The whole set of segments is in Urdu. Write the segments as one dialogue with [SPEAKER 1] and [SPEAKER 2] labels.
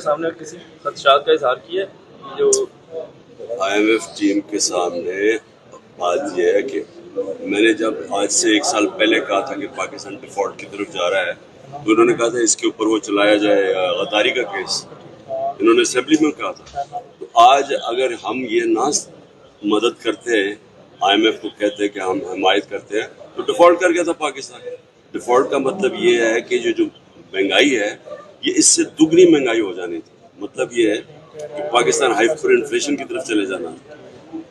[SPEAKER 1] سامنے کسی خدشات کا اظہار کیا ہے جو
[SPEAKER 2] IMF ٹیم کے سامنے بات یہ ہے کہ میں نے جب آج سے 1 سال پہلے کہا تھا کہ پاکستان ڈیفالٹ کی طرف جا رہا ہے تو انہوں نے کہا تھا اس کے اوپر وہ چلایا جائے غداری کا کیس، انہوں نے اسمبلی میں کہا تھا۔ تو آج اگر ہم یہ نہ مدد کرتے ہیں، IMF کو کہتے ہیں کہ ہم حمایت کرتے ہیں، تو ڈیفالٹ کر گیا تھا پاکستان۔ ڈیفالٹ کا مطلب یہ ہے کہ جو مہنگائی ہے یہ اس سے دگنی مہنگائی ہو جانی تھی، مطلب یہ ہے کہ پاکستان ہائپر انفلیشن کی طرف چلے جانا،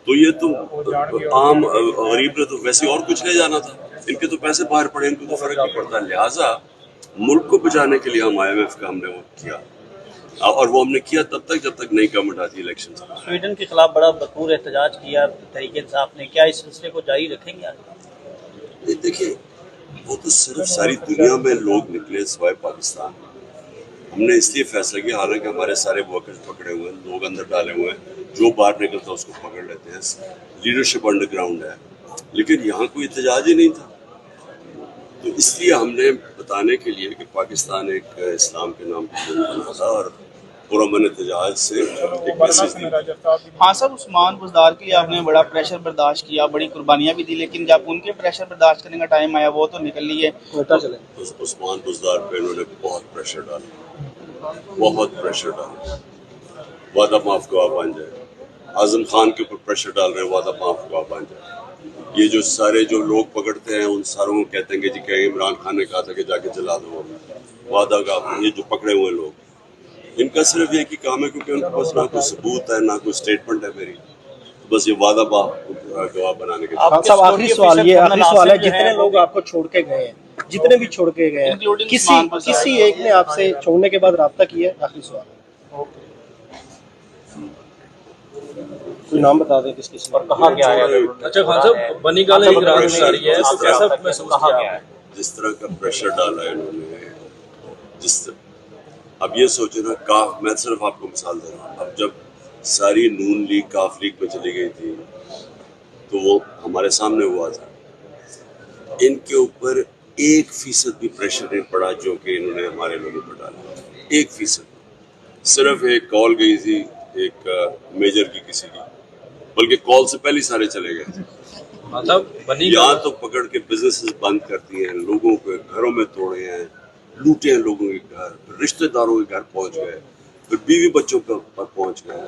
[SPEAKER 2] تو یہ تو عام غریب نے تو ویسے اور کچھ لے جانا تھا، ان کے تو پیسے باہر پڑے، ان کو تو فرق نہیں پڑتا۔ لہٰذا ملک کو بچانے کے لیے ہم IMF کا ہم نے وہ کیا، اور وہ ہم نے کیا تب تک جب تک نئی گورنمنٹ آتی الیکشن سے۔
[SPEAKER 3] سویڈن کے خلاف بڑا بھرپور احتجاج کیا تحریک انصاف نے، کیا اس سلسلے کو جاری رکھیں گے آگے؟
[SPEAKER 2] دیکھیے وہ تو صرف ساری دنیا میں لوگ نکلے سوائے پاکستان، ہم نے اس لیے فیصلہ کیا، حالانکہ ہمارے سارے ورکرز پکڑے ہوئے ہیں، لوگ اندر ڈالے ہوئے ہیں، جو باہر نکلتا اس کو پکڑ لیتے ہیں، لیڈرشپ انڈر گراؤنڈ ہے، لیکن یہاں کوئی احتجاج ہی نہیں تھا۔ تو اس لیے ہم نے بتانے کے لیے کہ پاکستان ایک اسلام کے نام پر بنا تھا اور پرامن احتجاج سے ایک میسج دیا۔
[SPEAKER 4] ہاں صاحب، عثمان بزدار کے لیے آپ نے بڑا پریشر برداشت کیا، بڑی قربانیاں بھی دی، لیکن جب ان کے پریشر برداشت کرنے کا ٹائم آیا وہ تو نکل لیے۔
[SPEAKER 2] عثمان بزدار پہ انہوں نے بہت پریشر ڈالا، بہت پریشر ڈالا، وعدہ معاف گواہ بن جائے۔ اعظم خان کے اوپر پریشر ڈال رہے ہیں، وعدہ معاف گواہ بن جائے۔ یہ جو سارے جو لوگ پکڑتے ہیں ان ساروں کو کہتے ہیں کہ جی کہ عمران خان نے کہا تھا کہ جا کے جلا دو، وعدہ کا یہ جو پکڑے ہوئے لوگ، ان کا صرف ایک ہی کام ہے، کیونکہ ان کے پاس نہ کوئی ثبوت ہے نہ کوئی اسٹیٹمنٹ ہے میری، بس یہ وعدہ گواہ بنانے کے لیے۔
[SPEAKER 5] صاحب آخری سوال ہے، جتنے لوگ آپ کو چھوڑ کے گئے ہیں، جتنے بھی چھوڑ کے گئے ہیں، کسی ایک نے آپ سے چھوڑنے کے بعد رابطہ کیا ہے؟ آخری سوال کوئی نام بتا دیں کس کس
[SPEAKER 3] اور کہا گیا ہے؟
[SPEAKER 1] اچھا خان صاحب، بنی گالہ ایک رات جاری ہے تو کیسا محسوس کیا؟
[SPEAKER 2] جس طرح کا پریشر ڈالا ہے انہوں نے، جس طرح اب یہ سوچے نا، کاف، میں صرف آپ کو مثال دے رہا ہوں، اب جب ساری نون لیگ کاف لیگ میں چلی گئی تھی تو وہ ہمارے سامنے ہوا تھا، ان کے اوپر 1% بھی پریشر نہیں پڑا جو کہ انہوں نے ہمارے لوگوں پر ڈالا، 1%۔ صرف ایک کال گئی تھی ایک میجر کی کسی کی، بلکہ کال سے پہلے سارے چلے گئے تھے۔
[SPEAKER 1] مطلب بنی
[SPEAKER 2] یہاں
[SPEAKER 1] گالہ
[SPEAKER 2] تو پکڑ کے بزنسز بند کر دیے ہیں، لوگوں کے گھروں میں توڑے ہیں، لوٹے ہیں لوگوں کے گھر، پھر رشتہ داروں کے گھر پہنچ گئے، پھر بیوی بچوں پر پہنچ گئے۔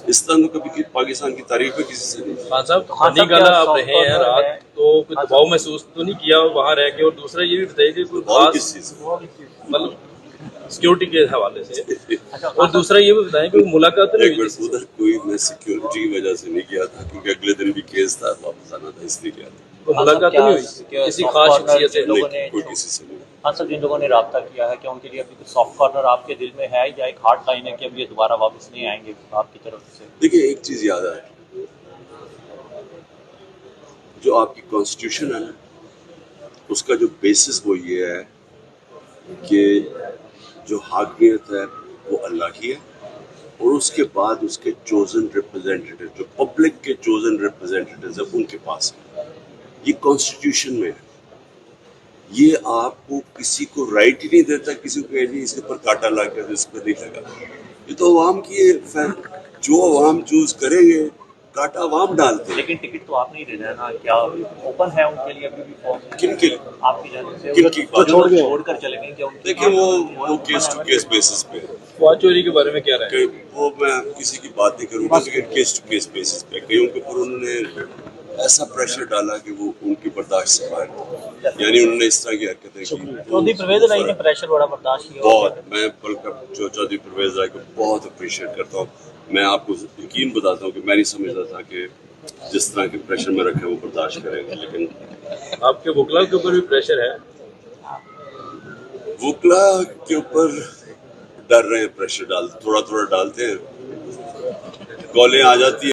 [SPEAKER 2] اس طرح تو کبھی پاکستان کی تاریخ میں کسی سے نہیں۔
[SPEAKER 1] خان صاحب، بنی گالہ آپ رہے ہیں رات، تو کوئی دباؤ محسوس تو نہیں کیا وہاں رہ کے؟ اور دوسرا یہ بھی بتائیے کہ کوئی
[SPEAKER 2] اور
[SPEAKER 1] خاص
[SPEAKER 2] کس چیز سے؟
[SPEAKER 1] مطلب سیکیورٹی کے حوالے سے، اور دوسرا یہ بھی بتائیں کہ ملاقات نہیں
[SPEAKER 2] ایک
[SPEAKER 1] ہوئی
[SPEAKER 2] منٹ، ادھر کوئی میں سیکیورٹی کی وجہ سے نہیں کیا تھا، کیونکہ اگلے دن بھی کیس تھا، واپس آنا تھا، اس لیے کیا تھا۔
[SPEAKER 1] تو ملاقات نہیں ہوئی کسی خاص شخصیت سے؟
[SPEAKER 2] نہیں، کوئی کسی سے نہیں۔
[SPEAKER 3] ہاں سر، جن لوگوں نے رابطہ کیا ہے کیا ان کے لیے ابھی کوئی سافٹ کارنر آپ کے دل میں ہے یا ایک ہارڈ لائن ہے کہ اب یہ دوبارہ واپس نہیں آئیں گے آپ کی طرف سے؟
[SPEAKER 2] دیکھیے ایک چیز یاد آئے، جو آپ کی کانسٹیٹیوشن ہے نا، اس کا جو بیسس وہ یہ ہے کہ جو حاکمیت ہے وہ اللہ کی ہے، اور اس کے بعد اس کے چوزن ریپرزینٹیٹیو، جو پبلک کے چوزن ریپرزینٹیٹیوز ہیں، ان کے پاس ہے۔ یہ کانسٹیٹیوشن میں ہے، یہ آپ کو کسی کو رائٹ ہی نہیں دیتا کسی کو کہ جی اس کے پر کاٹا لا کر اس پر نہیں لگا۔ یہ تو عوام کی جو عوام چوز کریں گے، کاٹا عوام ڈالتے ہیں۔
[SPEAKER 3] لیکن ٹکٹ تو آپ نہیں دینا ہے نا، کیا اوپن ہے ان کے لیے ابھی بھی فارم؟
[SPEAKER 2] کن کے لیے؟
[SPEAKER 3] آپ کی جانب سے
[SPEAKER 2] کن کی بات؟
[SPEAKER 3] جو چھوڑ کر چلے گئے، کیا ان کی؟
[SPEAKER 2] دیکھیں وہ کیس ٹو کیس بیسس پہ ہے۔
[SPEAKER 1] فوج چوری کے بارے میں کیا رہے؟
[SPEAKER 2] وہ میں کسی کی بات نہیں کروں گا، لیکن کیس ٹو کیس بیسس پہ کئیوں کے اوپر انہوں نے ایسا پریشر ڈالا کہ وہ ان کی برداشت سے باہر تھا، یعنی انہوں نے اس طرح کی حرکتیں کی۔
[SPEAKER 3] چودھری پرویز الہی نے پریشر بڑا برداشت کیا۔
[SPEAKER 2] بہت، میں چودھری پرویز الہی کو بہت اپریشیٹ کرتا ہوں۔ میں آپ کو یقین بتاتا ہوں کہ میں نہیں سمجھتا تھا کہ جس طرح کے پریشر میں رکھے وہ برداشت کریں گے، لیکن
[SPEAKER 1] آپ کے وکلا کے اوپر بھی پریشر ہے؟
[SPEAKER 2] وکلا کے اوپر ڈر رہے ہیں، پریشر ڈالتے، تھوڑا تھوڑا ڈالتے ہیں، کالیں آ جاتی ہیں۔